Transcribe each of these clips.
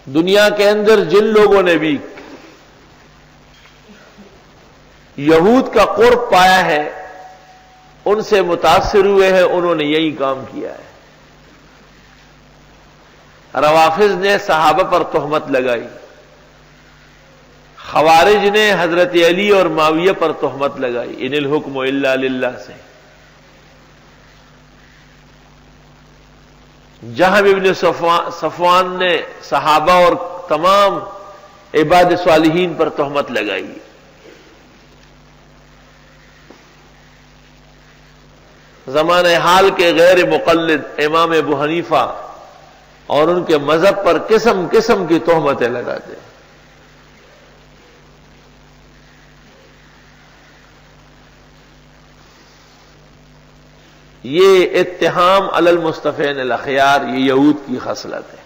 دنیا کے اندر جن لوگوں نے بھی یہود کا قرب پایا ہے ان سے متاثر ہوئے ہیں، انہوں نے یہی کام کیا ہے۔ روافض نے صحابہ پر تہمت لگائی، خوارج نے حضرت علی اور معاویہ پر تہمت لگائی، ان الحکم الا للہ سے۔ جہم ابن صفوان نے صحابہ اور تمام عباد صالحین پر تہمت لگائی۔ زمانہ حال کے غیر مقلد امام ابو حنیفہ اور ان کے مذہب پر قسم قسم کی تہمتیں لگاتے ہیں۔ یہ اتہام علی المصطفین الاخیار، یہ یہود کی خصلت ہے۔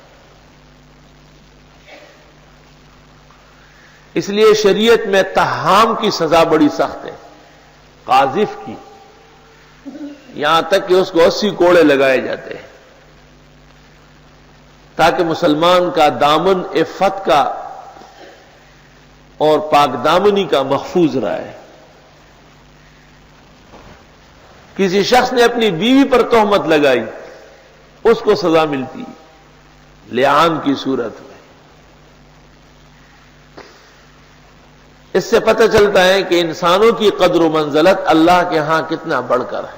اس لیے شریعت میں تہام کی سزا بڑی سخت ہے، قاذف کی، یہاں تک کہ اس کو 80 کوڑے لگائے جاتے ہیں تاکہ مسلمان کا دامن عفت کا اور پاک دامنی کا محفوظ رہے۔ کسی شخص نے اپنی بیوی پر تہمت لگائی، اس کو سزا ملتی لعان کی صورت میں۔ اس سے پتہ چلتا ہے کہ انسانوں کی قدر و منزلت اللہ کے ہاں کتنا بڑھ کر ہے۔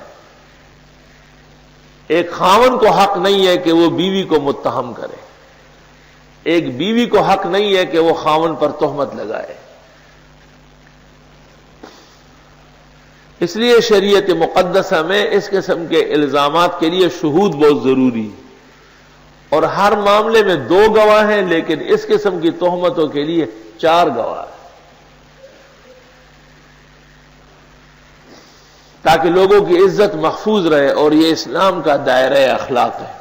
ایک خاوند کو حق نہیں ہے کہ وہ بیوی کو متہم کرے، ایک بیوی کو حق نہیں ہے کہ وہ خاوند پر تہمت لگائے۔ اس لیے شریعت مقدسہ میں اس قسم کے الزامات کے لیے شہود بہت ضروری ہے، اور ہر معاملے میں 2 گواہ ہیں، لیکن اس قسم کی تہمتوں کے لیے 4 گواہ ہیں، تاکہ لوگوں کی عزت محفوظ رہے، اور یہ اسلام کا دائرہ اخلاق ہے۔